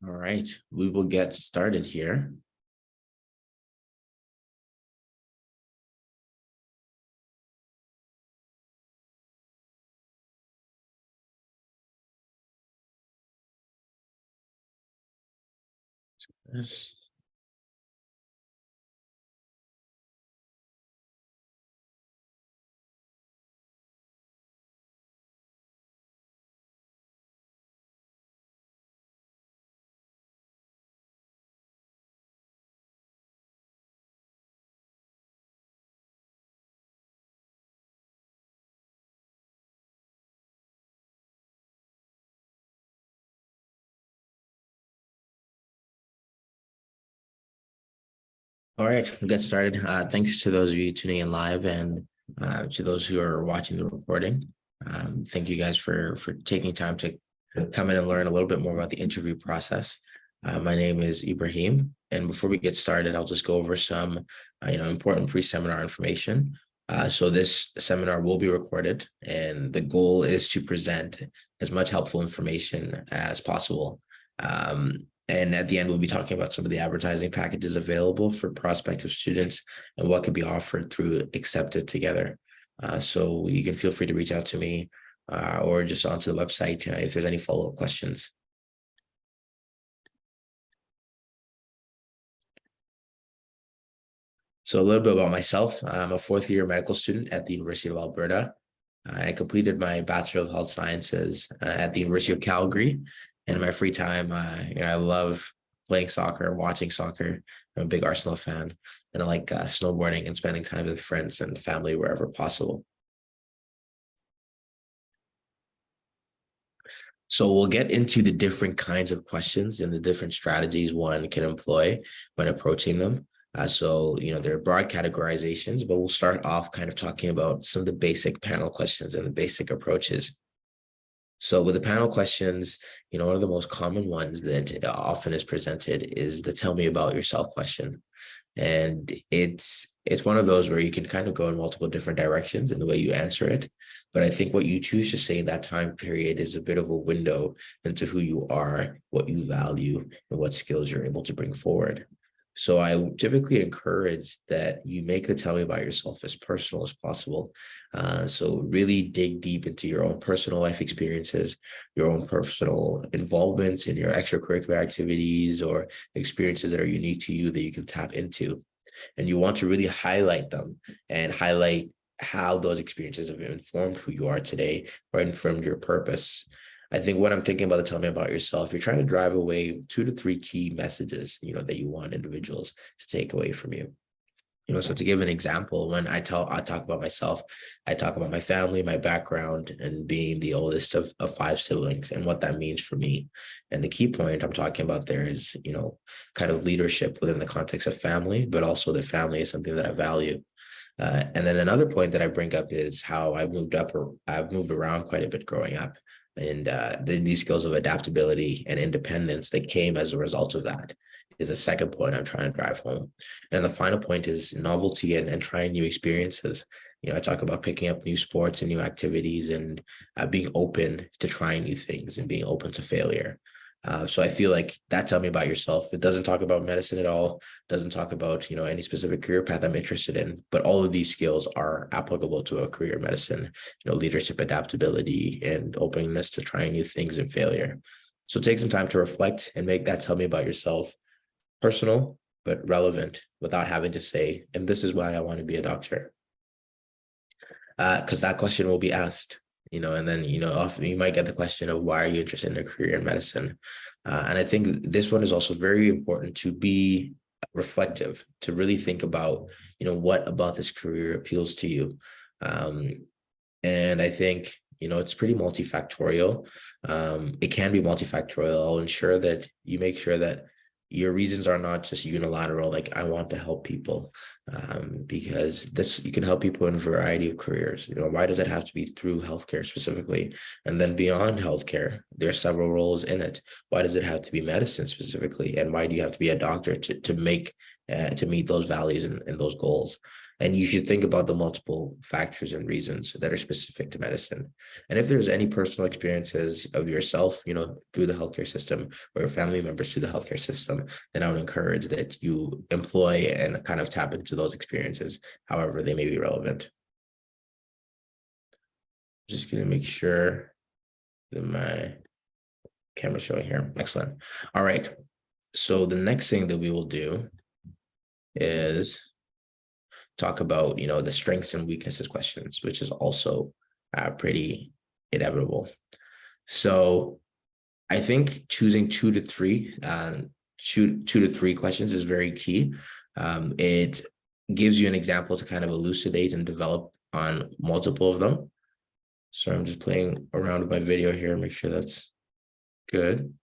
All right, we will get started here. Yes. All right, we'll get started. Thanks to those of you tuning in live and to those who are watching the recording. Thank you guys for taking time to come in and learn a little bit more about the interview process. My name is Ibrahim, and before we get started, I'll just go over some important pre-seminar information. So this seminar will be recorded, and the goal is to present as much helpful information as possible. And at the end, we'll be talking about some of the advertising packages available for prospective students and what could be offered through Accepted Together. So you can feel free to reach out to me or just onto the website if there's any follow-up questions. So a little bit about myself. I'm a fourth-year medical student at the University of Alberta. I completed my Bachelor of Health Sciences at the University of Calgary. And in my free time, I love playing soccer, watching soccer. I'm a big Arsenal fan, and I like snowboarding and spending time with friends and family wherever possible. So we'll get into the different kinds of questions and the different strategies one can employ when approaching them. There are broad categorizations, but we'll start off kind of talking about some of the basic panel questions and the basic approaches. So with the panel questions, one of the most common ones that often is presented is the tell me about yourself question. And it's one of those where you can kind of go in multiple different directions in the way you answer it. But I think what you choose to say in that time period is a bit of a window into who you are, what you value, and what skills you're able to bring forward. So I typically encourage that you make the tell me about yourself as personal as possible. So really dig deep into your own personal life experiences, your own personal involvements in your extracurricular activities or experiences that are unique to you that you can tap into. And you want to really highlight them and highlight how those experiences have informed who you are today or informed your purpose. I think when I'm thinking about the tell me about yourself, you're trying to drive away 2 to 3 key messages, that you want individuals to take away from you. So to give an example, when I talk about myself, I talk about my family, my background, and being the oldest of 5 siblings and what that means for me. And the key point I'm talking about there is, kind of leadership within the context of family, but also that family is something that I value. And then another point that I bring up is how I've moved around quite a bit growing up. And these skills of adaptability and independence that came as a result of that is the second point I'm trying to drive home. And the final point is novelty and trying new experiences. I talk about picking up new sports and new activities and being open to trying new things and being open to failure. So I feel like that tell me about yourself. It doesn't talk about medicine at all, doesn't talk about, any specific career path I'm interested in, but all of these skills are applicable to a career in medicine, leadership, adaptability, and openness to trying new things and failure. So take some time to reflect and make that tell me about yourself personal, but relevant without having to say, and this is why I want to be a doctor. Because that question will be asked. And then, often you might get the question of why are you interested in a career in medicine? And I think this one is also very important to be reflective, to really think about, what about this career appeals to you? And I think, it's pretty multifactorial. It can be multifactorial. I'll ensure that you make sure that your reasons are not just unilateral, like I want to help people, because you can help people in a variety of careers. Why does it have to be through healthcare specifically? And then beyond healthcare, there are several roles in it. Why does it have to be medicine specifically? And why do you have to be a doctor to meet those values and those goals? And you should think about the multiple factors and reasons that are specific to medicine. And if there's any personal experiences of yourself, through the healthcare system or your family members through the healthcare system, then I would encourage that you employ and kind of tap into those experiences, however they may be relevant. Just going to make sure that my camera showing here. Excellent. All right. So the next thing that we will do is talk about, the strengths and weaknesses questions, which is also pretty inevitable. So I think choosing two to three questions is very key. It gives you an example to kind of elucidate and develop on multiple of them. So I'm just playing around with my video here, make sure that's good.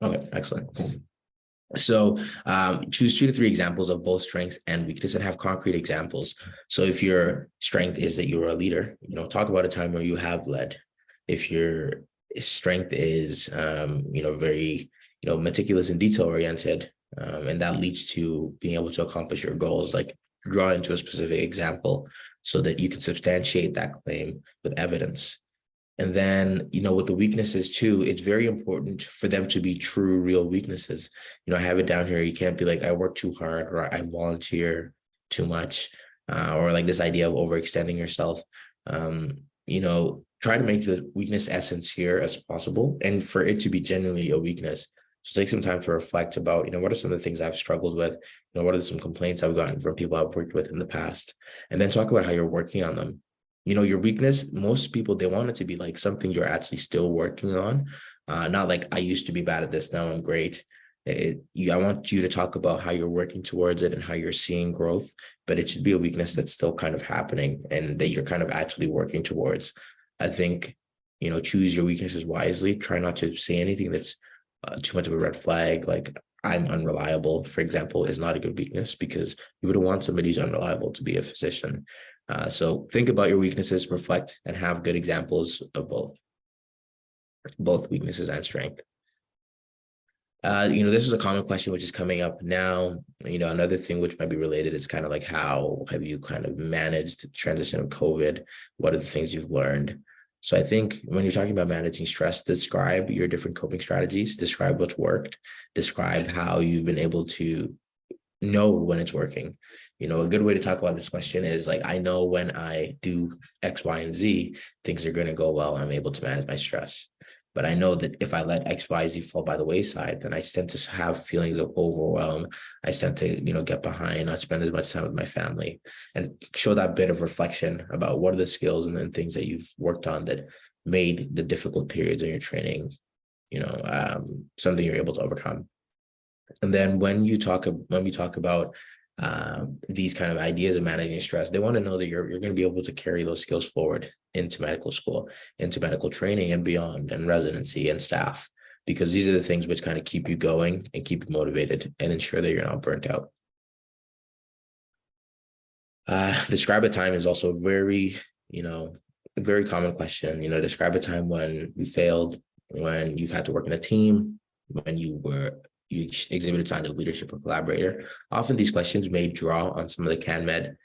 Okay, excellent. So choose 2 to 3 examples of both strengths and weakness and have concrete examples. So if your strength is that you're a leader, talk about a time where you have led. If your strength is, very, meticulous and detail oriented, and that leads to being able to accomplish your goals, like draw into a specific example so that you can substantiate that claim with evidence. And then, with the weaknesses too, it's very important for them to be true, real weaknesses. I have it down here. You can't be like, I work too hard or I volunteer too much, or like this idea of overextending yourself. Try to make the weakness as sincere as possible and for it to be genuinely a weakness. So take some time to reflect about, what are some of the things I've struggled with? What are some complaints I've gotten from people I've worked with in the past? And then talk about how you're working on them. Your weakness, most people, they want it to be like something you're actually still working on. Not like I used to be bad at this, now I'm great. I want you to talk about how you're working towards it and how you're seeing growth, but it should be a weakness that's still kind of happening and that you're kind of actually working towards. I think, choose your weaknesses wisely. Try not to say anything that's too much of a red flag. Like I'm unreliable, for example, is not a good weakness because you wouldn't want somebody who's unreliable to be a physician. So think about your weaknesses, reflect, and have good examples of both weaknesses and strength. This is a common question which is coming up now. Another thing which might be related is kind of like, how have you kind of managed the transition of COVID? What are the things you've learned? So I think when you're talking about managing stress, describe your different coping strategies, describe what's worked, describe how you've been able to know when it's working. A good way to talk about this question is like, I know when I do X, Y, and Z, things are going to go well. I'm able to manage my stress. But I know that if I let X, Y, Z fall by the wayside, then I tend to have feelings of overwhelm. I tend to, get behind, not spend as much time with my family, and show that bit of reflection about what are the skills and then things that you've worked on that made the difficult periods in your training, something you're able to overcome. And then when we talk about these kind of ideas of managing stress, they want to know that you're going to be able to carry those skills forward into medical school, into medical training and beyond, and residency and staff, because these are the things which kind of keep you going and keep you motivated and ensure that you're not burnt out. Describe a time is also a very common question. Describe a time when you failed, when you've had to work in a team, when you exhibited signs of leadership or collaborator. Often these questions may draw on some of the CanMed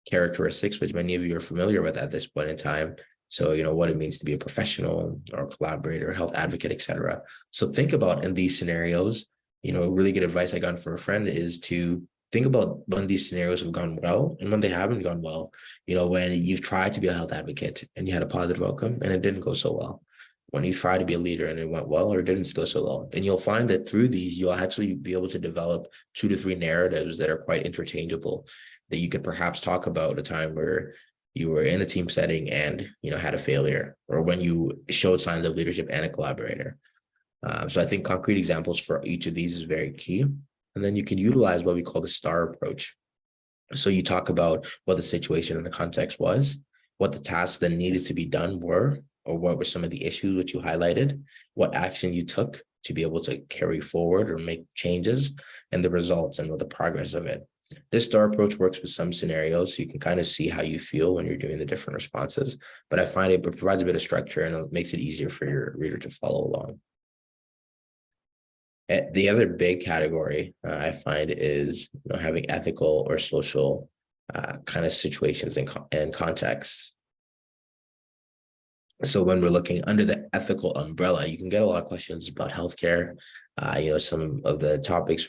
characteristics, which many of you are familiar with at this point in time. So, what it means to be a professional or a collaborator, health advocate, etc. So think about in these scenarios, really good advice I got from a friend is to think about when these scenarios have gone well and when they haven't gone well. When you've tried to be a health advocate and you had a positive outcome and it didn't go so well. When you try to be a leader and it went well or it didn't go so well. And you'll find that through these, you'll actually be able to develop 2 to 3 narratives that are quite interchangeable, that you could perhaps talk about a time where you were in a team setting and, had a failure, or when you showed signs of leadership and a collaborator. So I think concrete examples for each of these is very key. And then you can utilize what we call the STAR approach. So you talk about what the situation and the context was, what the tasks that needed to be done were, or what were some of the issues which you highlighted, what action you took to be able to carry forward or make changes, and the results and what the progress of it. This STAR approach works with some scenarios, so you can kind of see how you feel when you're doing the different responses, but I find it provides a bit of structure and it makes it easier for your reader to follow along. The other big category I find is having ethical or social kind of situations and contexts. So when we're looking under the ethical umbrella, you can get a lot of questions about healthcare. Some of the topics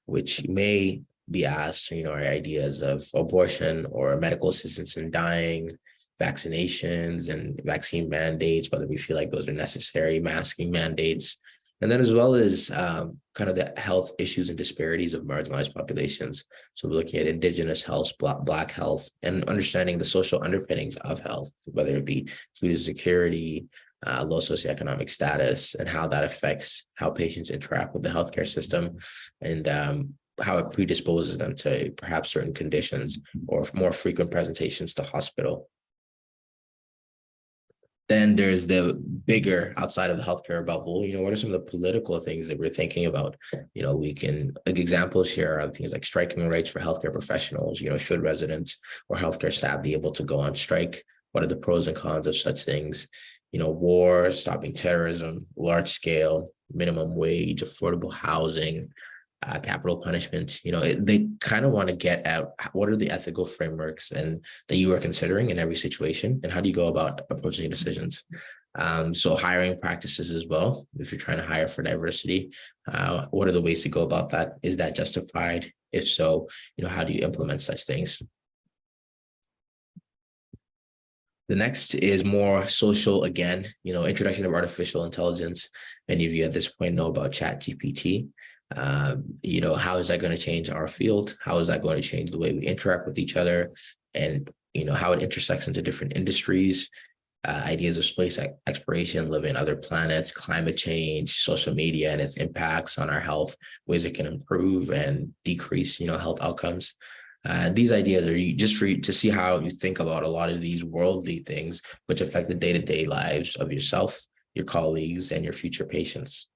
which may be asked, are ideas of abortion or medical assistance in dying, vaccinations and vaccine mandates, whether we feel like those are necessary, masking mandates, and then as well as kind of the health issues and disparities of marginalized populations. So we're looking at Indigenous health, Black health, and understanding the social underpinnings of health, whether it be food insecurity, low socioeconomic status, and how that affects how patients interact with the healthcare system, and how it predisposes them to perhaps certain conditions or more frequent presentations to hospital. Then there's the bigger outside of the healthcare bubble, what are some of the political things that we're thinking about? We can, like examples here are things like striking rights for healthcare professionals, should residents or healthcare staff be able to go on strike? What are the pros and cons of such things? War, stopping terrorism, large scale, minimum wage, affordable housing, capital punishment. They kind of want to get at what are the ethical frameworks and that you are considering in every situation, and how do you go about approaching decisions. So hiring practices as well. If you're trying to hire for diversity, what are the ways to go about that? Is that justified? If so, how do you implement such things? The next is more social again, introduction of artificial intelligence. Many of you at this point know about ChatGPT. How is that going to change our field? How is that going to change the way we interact with each other? And, how it intersects into different industries, ideas of space exploration, living on other planets, climate change, social media and its impacts on our health, ways it can improve and decrease, health outcomes. These ideas are just for you to see how you think about a lot of these worldly things, which affect the day-to-day lives of yourself, your colleagues, and your future patients.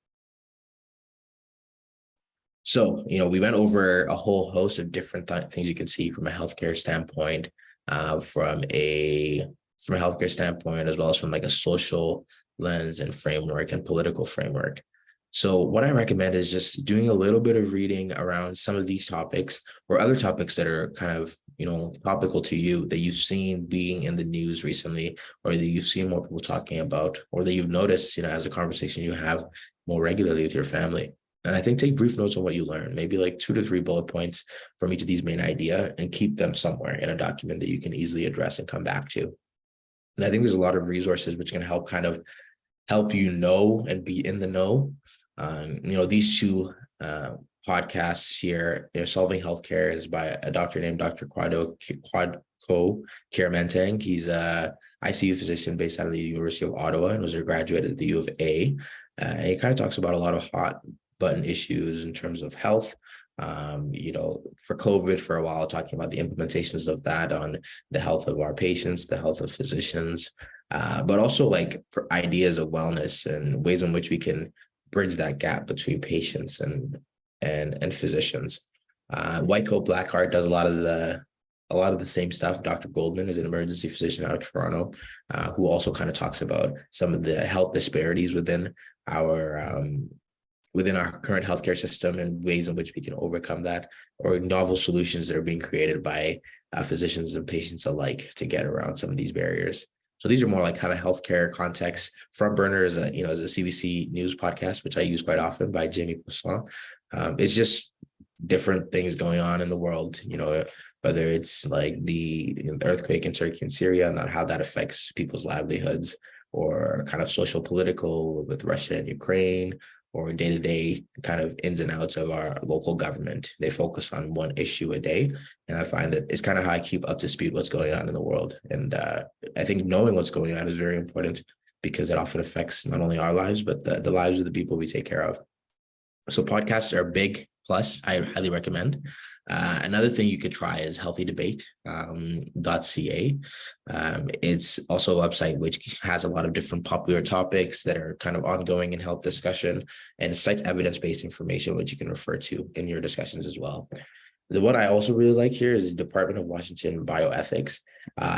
So, we went over a whole host of different things you can see from a healthcare standpoint, from a healthcare standpoint, as well as from like a social lens and framework and political framework. So what I recommend is just doing a little bit of reading around some of these topics or other topics that are kind of, topical to you that you've seen being in the news recently, or that you've seen more people talking about, or that you've noticed, as a conversation you have more regularly with your family. And I think take brief notes on what you learn, maybe like 2 to 3 bullet points from each of these main idea, and keep them somewhere in a document that you can easily address and come back to. And I think there's a lot of resources which can help help you know and be in the know. These 2 podcasts here, Solving Healthcare is by a doctor named Dr. Quadko Kiramenteng. He's a ICU physician based out of the University of Ottawa and was a graduate at the U of A. He kind of talks about a lot of hot button issues in terms of health. For COVID for a while, talking about the implementations of that on the health of our patients, the health of physicians, but also like for ideas of wellness and ways in which we can bridge that gap between patients and physicians. White Coat Black Heart does a lot of the same stuff. Dr. Goldman is an emergency physician out of Toronto, who also kind of talks about some of the health disparities within our current healthcare system and ways in which we can overcome that, or novel solutions that are being created by physicians and patients alike to get around some of these barriers. So these are more like kind of healthcare context. Front Burner is a CBC News podcast, which I use quite often, by Jamie Poussin. It's just different things going on in the world, whether it's like the earthquake in Turkey and Syria and how that affects people's livelihoods, or kind of social political with Russia and Ukraine, or day-to-day kind of ins and outs of our local government. They focus on one issue a day. And I find that it's kind of how I keep up to speed what's going on in the world. And I think knowing what's going on is very important, because it often affects not only our lives, but the lives of the people we take care of. So podcasts are a big plus. I highly recommend. Another thing you could try is healthydebate.ca. It's also a website which has a lot of different popular topics that are kind of ongoing in health discussion, and cites evidence-based information which you can refer to in your discussions as well. The one I also really like here is the Department of Washington Bioethics.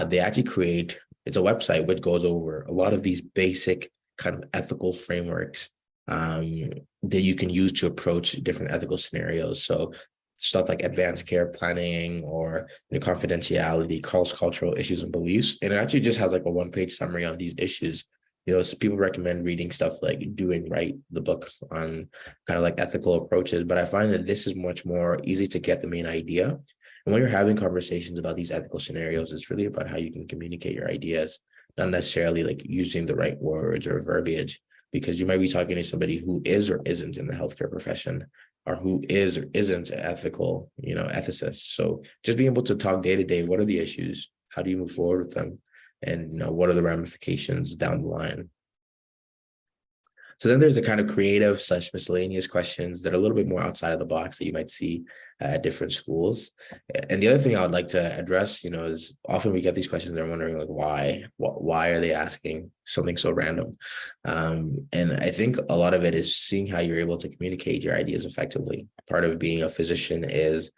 They actually it's a website which goes over a lot of these basic kind of ethical frameworks that you can use to approach different ethical scenarios. So stuff like advanced care planning or confidentiality, cross-cultural issues and beliefs. And it actually just has like a one-page summary on these issues. So people recommend reading stuff like Doing Right, the book on kind of like ethical approaches. But I find that this is much more easy to get the main idea. And when you're having conversations about these ethical scenarios, it's really about how you can communicate your ideas, not necessarily like using the right words or verbiage, because you might be talking to somebody who is or isn't in the healthcare profession, or who is or isn't an ethical, ethicist. So just being able to talk day to day, what are the issues? How do you move forward with them? And what are the ramifications down the line? So then there's the kind of creative / miscellaneous questions that are a little bit more outside of the box that you might see at different schools. And the other thing I would like to address, is often we get these questions and they're wondering like, why are they asking something so random? And I think a lot of it is seeing how you're able to communicate your ideas effectively. Part of being a physician is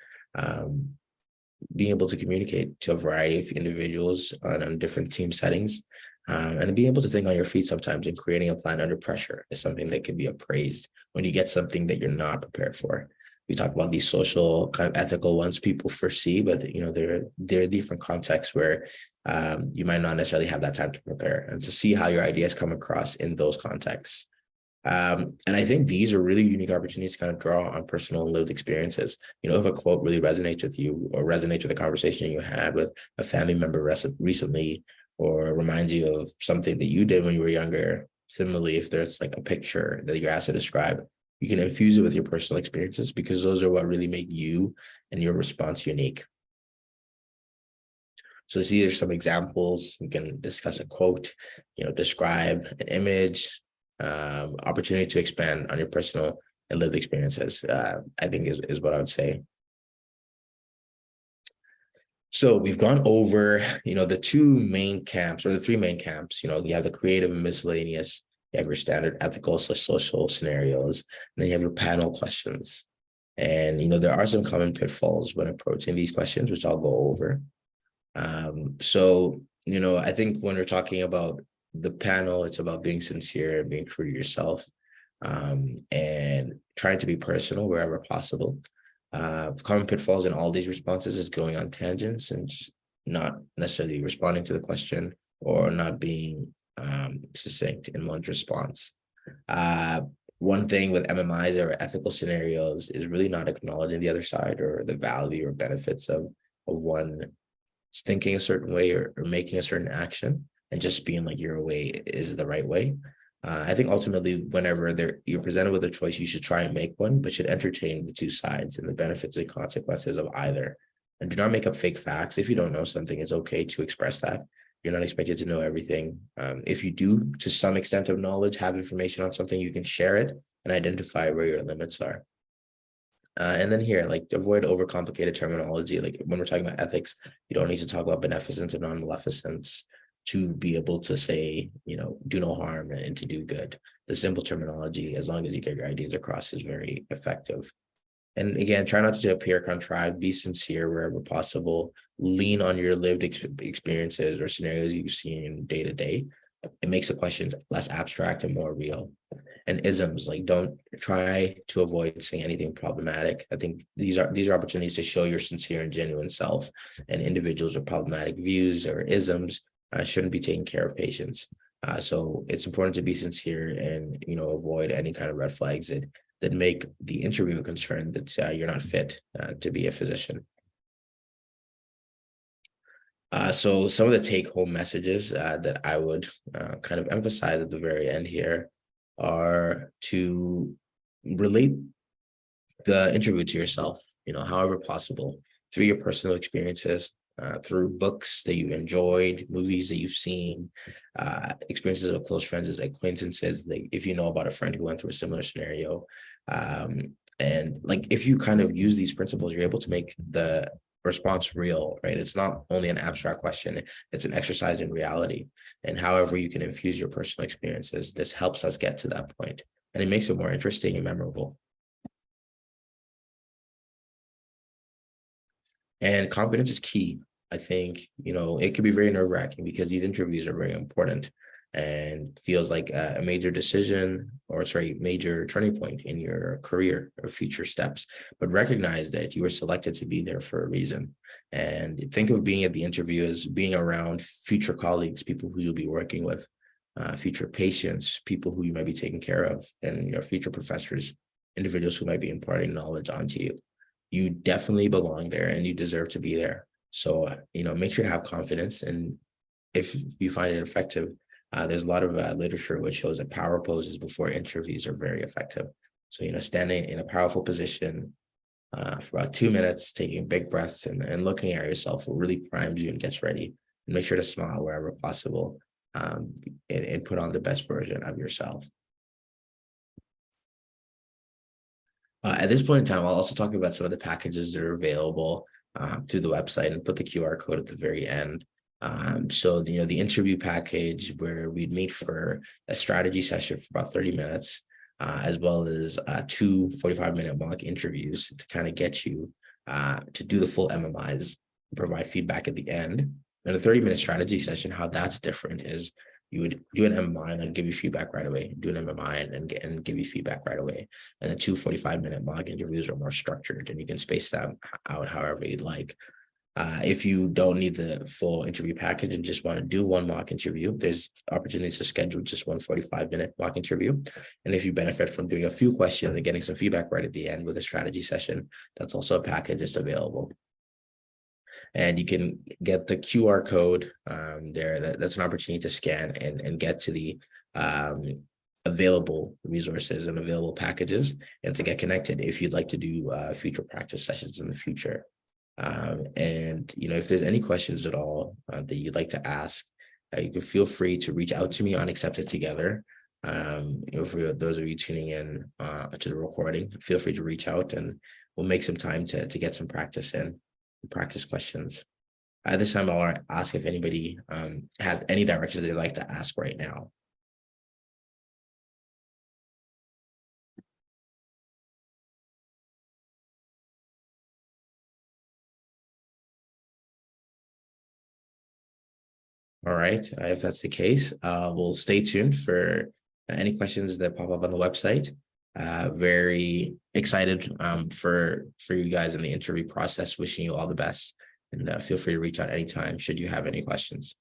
being able to communicate to a variety of individuals on different team settings. And being able to think on your feet sometimes and creating a plan under pressure is something that can be appraised when you get something that you're not prepared for. We talk about these social kind of ethical ones people foresee, but there are different contexts where you might not necessarily have that time to prepare and to see how your ideas come across in those contexts. And I think these are really unique opportunities to kind of draw on personal and lived experiences. If a quote really resonates with you or resonates with a conversation you had with a family member recently, or reminds you of something that you did when you were younger. Similarly, if there's like a picture that you're asked to describe, you can infuse it with your personal experiences, because those are what really make you and your response unique. So see, there's some examples. We can discuss a quote, describe an image, opportunity to expand on your personal and lived experiences, I think is what I would say. So we've gone over, the two main camps, or the three main camps. You have the creative and miscellaneous, you have your standard ethical / social scenarios, and then you have your panel questions. And, there are some common pitfalls when approaching these questions, which I'll go over. So, I think when we're talking about the panel, it's about being sincere and being true to yourself, and trying to be personal wherever possible. Common pitfalls in all these responses is going on tangents and not necessarily responding to the question, or not being succinct in one's response. One thing with MMIs or ethical scenarios is really not acknowledging the other side or the value or benefits of one thinking a certain way or making a certain action, and just being like your way is the right way. I think ultimately, whenever you're presented with a choice, you should try and make one, but should entertain the two sides and the benefits and consequences of either. And do not make up fake facts. If you don't know something, it's okay to express that. You're not expected to know everything. If you do, to some extent of knowledge, have information on something, you can share it and identify where your limits are. And then here, like, avoid overcomplicated terminology. Like when we're talking about ethics, you don't need to talk about beneficence and non-maleficence to be able to say, do no harm and to do good. The simple terminology, as long as you get your ideas across, is very effective. And again, try not to appear contrived, be sincere wherever possible, lean on your lived experiences or scenarios you've seen day to day. It makes the questions less abstract and more real. And isms, like, don't try to avoid saying anything problematic. I think these are opportunities to show your sincere and genuine self, and individuals with problematic views or isms shouldn't be taking care of patients. So it's important to be sincere and, avoid any kind of red flags that make the interviewer concerned that you're not fit to be a physician. So some of the take-home messages that I would kind of emphasize at the very end here are to relate the interview to yourself, however possible, through your personal experiences, through books that you've enjoyed, movies that you've seen, experiences of close friends, acquaintances, like if you know about a friend who went through a similar scenario. And like, if you kind of use these principles, you're able to make the response real, right? It's not only an abstract question, it's an exercise in reality. And however you can infuse your personal experiences, this helps us get to that point, and it makes it more interesting and memorable. And confidence is key. I think, it can be very nerve-wracking because these interviews are very important. and feels like a major decision, or sorry, major turning point in your career or future steps. But recognize that you were selected to be there for a reason. And think of being at the interview as being around future colleagues, people who you'll be working with, future patients, people who you might be taking care of, and your future professors, individuals who might be imparting knowledge onto you. You definitely belong there and you deserve to be there. So, make sure to have confidence. And if you find it effective, there's a lot of literature which shows that power poses before interviews are very effective. So, standing in a powerful position for about 2 minutes, taking big breaths and looking at yourself will really primes you and gets ready. And make sure to smile wherever possible, and put on the best version of yourself. At this point in time, I'll also talk about some of the packages that are available through the website and put the QR code at the very end. So, the interview package where we'd meet for a strategy session for about 30 minutes, as well as two 45-minute mock interviews to kind of get you to do the full MMIs, provide feedback at the end. And a 30-minute strategy session, how that's different is you would do an MMI and give you feedback right away, do an MMI and give you feedback right away. And the two 45-minute mock interviews are more structured and you can space them out however you'd like. If you don't need the full interview package and just want to do one mock interview, there's opportunities to schedule just one 45-minute mock interview. And if you benefit from doing a few questions and getting some feedback right at the end with a strategy session, that's also a package that's available. And you can get the QR code there. That's an opportunity to scan and get to the available resources and available packages and to get connected if you'd like to do future practice sessions in the future. And if there's any questions at all that you'd like to ask, you can feel free to reach out to me on Accepted Together. For those of you tuning in to the recording, feel free to reach out and we'll make some time to get some practice in, practice questions. At this time, I'll ask if anybody has any directions they'd like to ask right now. All right, if that's the case, we'll stay tuned for any questions that pop up on the website. Very excited for you guys in the interview process. Wishing you all the best, and feel free to reach out anytime should you have any questions.